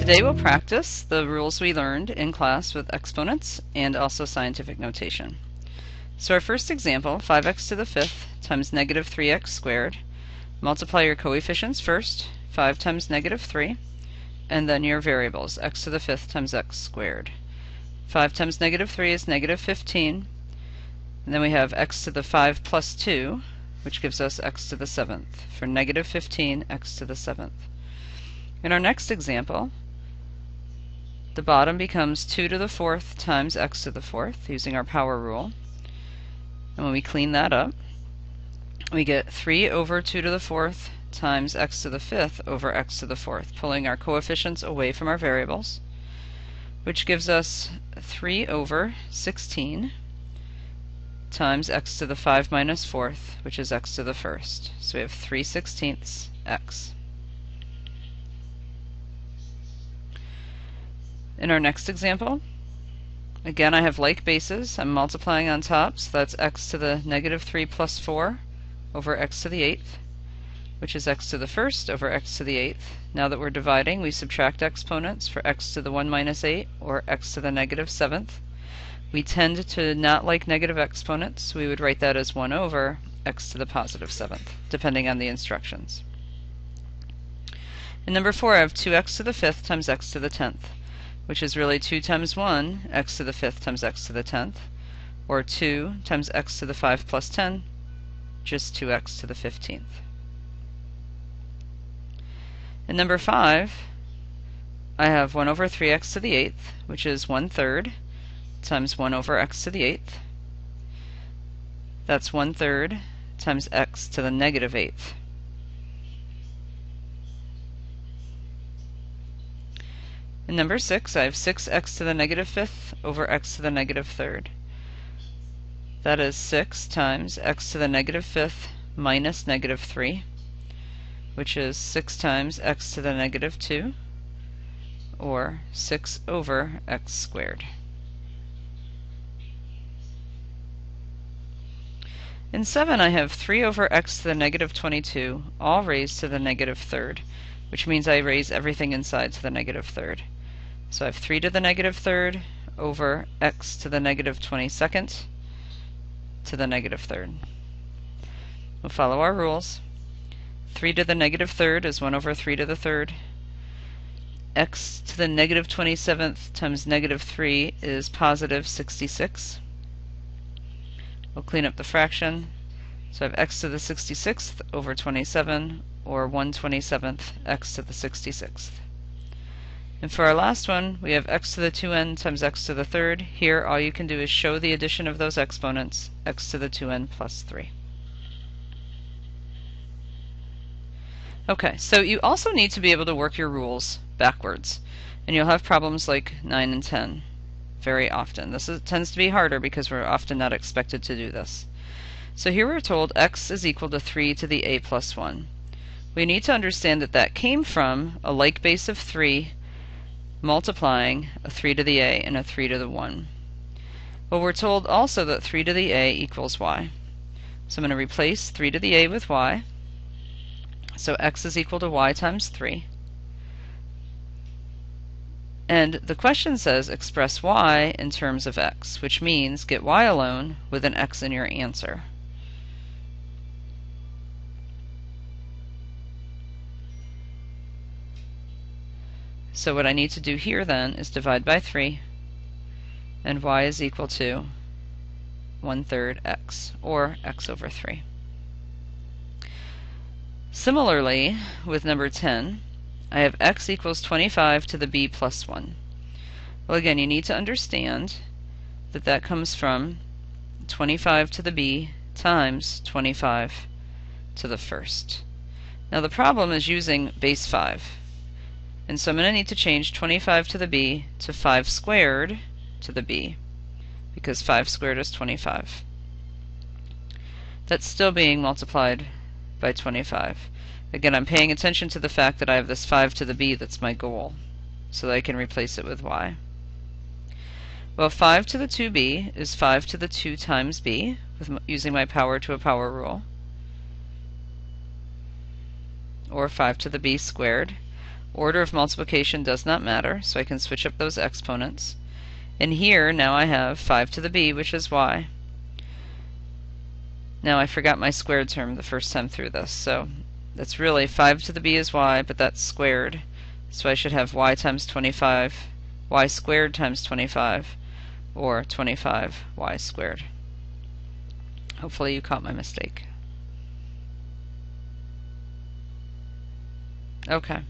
Today we'll practice the rules we learned in class with exponents and also scientific notation. So our first example, 5x to the fifth times negative 3x squared. Multiply your coefficients first, 5 times negative 3, and then your variables, x to the fifth times x squared. 5 times negative 3 is negative 15, and then we have x to the 5 plus 2, which gives us x to the 7th, for negative 15 x to the 7th. In our next example, the bottom becomes 2 to the 4th times x to the 4th, using our power rule. And when we clean that up, we get 3 over 2 to the 4th times x to the 5th over x to the 4th, pulling our coefficients away from our variables, which gives us 3 over 16 times x to the 5 minus 4th, which is x to the 1st. So we have 3/16 x. In our next example, again I have like bases. I'm multiplying on top, so that's x to the negative 3 plus 4 over x to the 8th, which is x to the 1st over x to the 8th. Now that we're dividing, we subtract exponents for x to the 1 minus 8 or x to the negative 7th. We tend to not like negative exponents, so we would write that as 1 over x to the positive 7th, depending on the instructions. In number 4, I have 2x to the 5th times x to the 10th, which is really 2 times 1, x to the 5th times x to the 10th, or 2 times x to the 5 plus 10, just 2x to the 15th. In number 5, I have 1 over 3x to the 8th, which is 1/3 times 1 over x to the 8th. That's 1/3 times x to the negative 8th. In number 6, I have 6x to the negative 5th over x to the negative 3rd. That is 6 times x to the negative 5th minus negative 3, which is 6 times x to the negative 2, or 6 over x squared. In 7, I have 3 over x to the negative 22, all raised to the negative 3rd, which means I raise everything inside to the negative 3rd. So I have 3 to the negative 3rd over x to the negative 22nd to the negative 3rd. We'll follow our rules. 3 to the negative 3rd is 1 over 3 to the 3rd. X to the negative 27th times negative 3 is positive 66. We'll clean up the fraction. So I have x to the 66th over 27, or 1/27th x to the 66th. And for our last one, we have x to the 2n times x to the 3rd. Here, all you can do is show the addition of those exponents, x to the 2n plus 3. Okay, so you also need to be able to work your rules backwards. And you'll have problems like 9 and 10 very often. This tends to be harder because we're often not expected to do this. So here we're told x is equal to 3 to the a plus 1. We need to understand that that came from a like base of 3 multiplying a 3 to the a and a 3 to the 1. Well, we're told also that 3 to the a equals y. So I'm going to replace 3 to the a with y. So x is equal to y times 3. And the question says express y in terms of x, which means get y alone with an x in your answer. So what I need to do here then is divide by 3, and y is equal to 1/3 x, or x over 3. Similarly, with number 10, I have x equals 25 to the b plus 1. Well, again, you need to understand that that comes from 25 to the b times 25 to the 1st. Now the problem is using base 5. And so I'm going to need to change 25 to the b to 5 squared to the b, because 5 squared is 25. That's still being multiplied by 25. Again, I'm paying attention to the fact that I have this 5 to the b that's my goal, so that I can replace it with y. Well, 5 to the 2b is 5 to the 2 times b, using my power to a power rule, or 5 to the b squared. Order of multiplication does not matter, so I can switch up those exponents. And here, now I have 5 to the b, which is y. Now I forgot my squared term the first time through this, so that's really 5 to the b is y, but that's squared. So I should have y times 25, y squared times 25, or 25y squared. Hopefully you caught my mistake. Okay.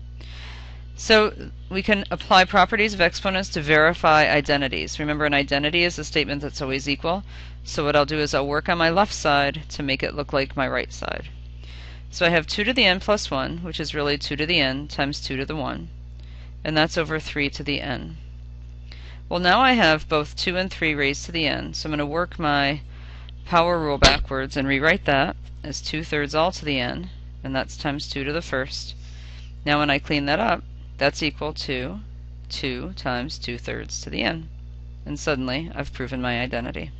So we can apply properties of exponents to verify identities. Remember, an identity is a statement that's always equal. So what I'll do is I'll work on my left side to make it look like my right side. So I have 2 to the n plus 1, which is really 2 to the n times 2 to the 1. And that's over 3 to the n. Well, now I have both 2 and 3 raised to the n. So I'm going to work my power rule backwards and rewrite that as 2/3 all to the n. And that's times 2 to the first. Now when I clean that up, that's equal to 2 times 2/3 to the n. And suddenly I've proven my identity.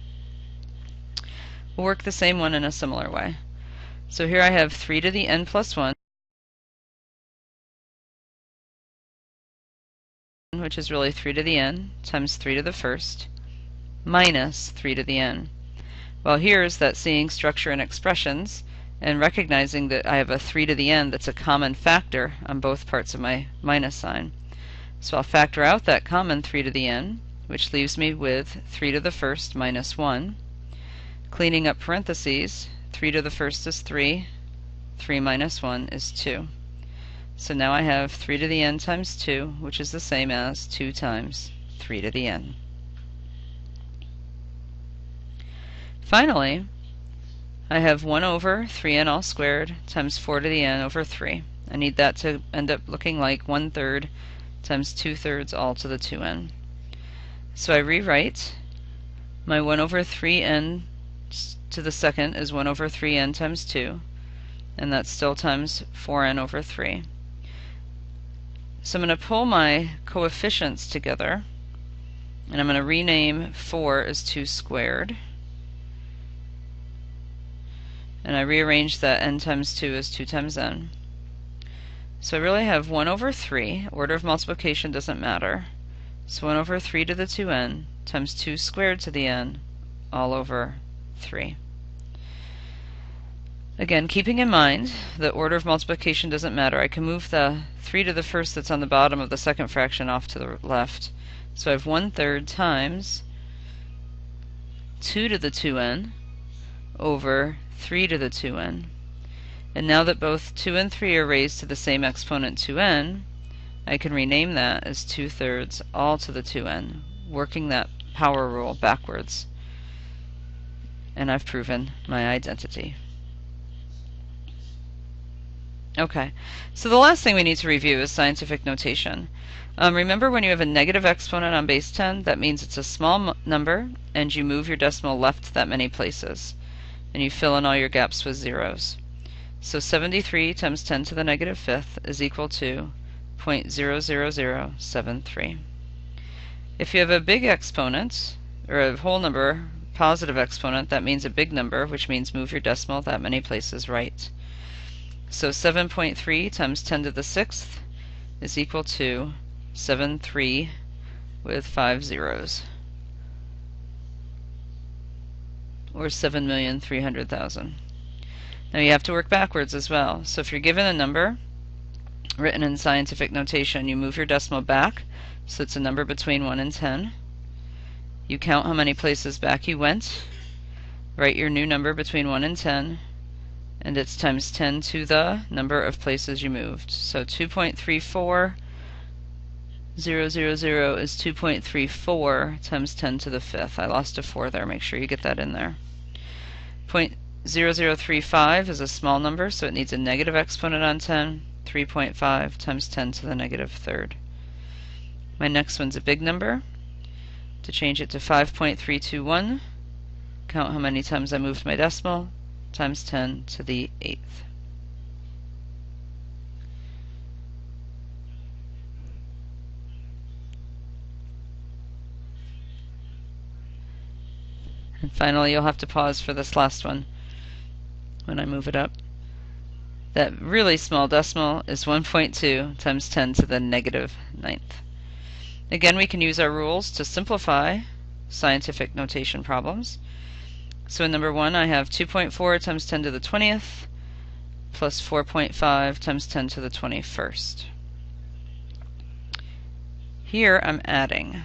We'll work the same one in a similar way. So here I have 3 to the n plus 1, which is really 3 to the n times 3 to the first, minus 3 to the n. Well, here's that seeing structure and expressions and recognizing that I have a 3 to the n that's a common factor on both parts of my minus sign. So I'll factor out that common 3 to the n, which leaves me with 3 to the first minus 1. Cleaning up parentheses, 3 to the first is 3, 3 minus 1 is 2. So now I have 3 to the n times 2, which is the same as 2 times 3 to the n. Finally, I have 1 over 3n all squared times 4 to the n over 3. I need that to end up looking like 1/3 times 2/3 all to the 2n. So I rewrite my 1 over 3n to the second is 1 over 3n times 2, and that's still times 4n over 3. So I'm going to pull my coefficients together, and I'm going to rename 4 as 2 squared. And I rearrange that n times 2 as 2 times n. So I really have 1 over 3. Order of multiplication doesn't matter. So 1 over 3 to the 2n times 2 squared to the n all over 3. Again, keeping in mind that order of multiplication doesn't matter, I can move the 3 to the first that's on the bottom of the second fraction off to the left. So I have 1/3 times 2 to the 2n over 3 to the 2n. And now that both 2 and 3 are raised to the same exponent 2n, I can rename that as 2/3 all to the 2n, working that power rule backwards. And I've proven my identity. Okay, so the last thing we need to review is scientific notation. Remember, when you have a negative exponent on base 10, that means it's a small number and you move your decimal left that many places. And you fill in all your gaps with zeros. So 73 times 10 to the negative fifth is equal to 0.00073. If you have a big exponent, or a whole number, positive exponent, that means a big number, which means move your decimal that many places right. So 7.3 times 10 to the sixth is equal to 73 with 5 zeros, or 7,300,000. Now you have to work backwards as well. So if you're given a number written in scientific notation, you move your decimal back, so it's a number between 1 and 10. You count how many places back you went, write your new number between 1 and 10, and it's times 10 to the number of places you moved. So 2.34000 is 2.34 times 10 to the fifth. I lost a 4 there. Make sure you get that in there. 0.0035 is a small number, so it needs a negative exponent on 10. 3.5 times 10 to the negative third. My next one's a big number. To change it to 5.321, count how many times I moved my decimal, times 10 to the eighth. And finally, you'll have to pause for this last one when I move it up. That really small decimal is 1.2 times 10 to the negative 9th. Again, we can use our rules to simplify scientific notation problems. So in number 1, I have 2.4 times 10 to the 20th plus 4.5 times 10 to the 21st. Here I'm adding.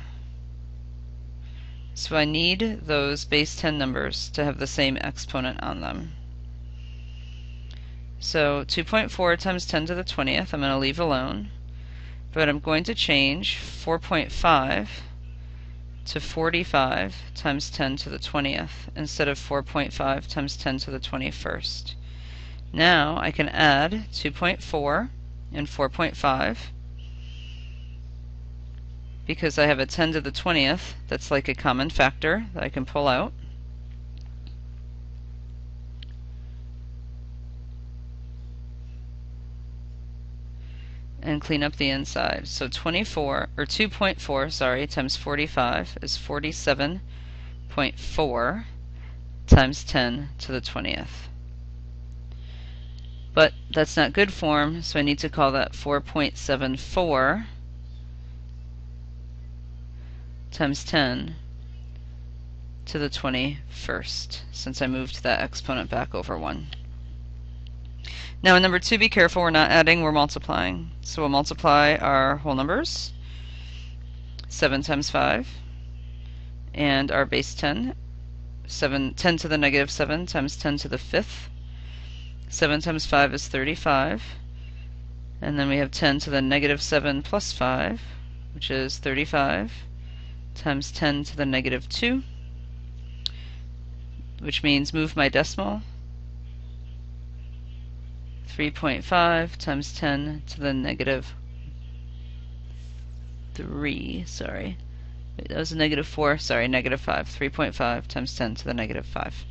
So I need those base 10 numbers to have the same exponent on them. So 2.4 times 10 to the 20th I'm going to leave alone, but I'm going to change 4.5 to 45 times 10 to the 20th instead of 4.5 times 10 to the 21st. Now I can add 2.4 and 4.5 because I have a 10 to the 20th that's like a common factor that I can pull out. And clean up the inside. So 2.4 times 45 is 47.4 times 10 to the 20th. But that's not good form, so I need to call that 4.74 times 10 to the 21st, since I moved that exponent back over 1. Now in number 2, be careful, we're not adding, we're multiplying. So we'll multiply our whole numbers, 7 times 5, and our base 10, 10 to the negative 7 times 10 to the 5th. 7 times 5 is 35, and then we have 10 to the negative 7 plus 5, which is 35, times 10 to the negative 2, which means move my decimal, 3.5 times 10 to the negative 3, sorry. Wait, that was a negative 4, sorry, negative 5. 3.5 times 10 to the negative 5.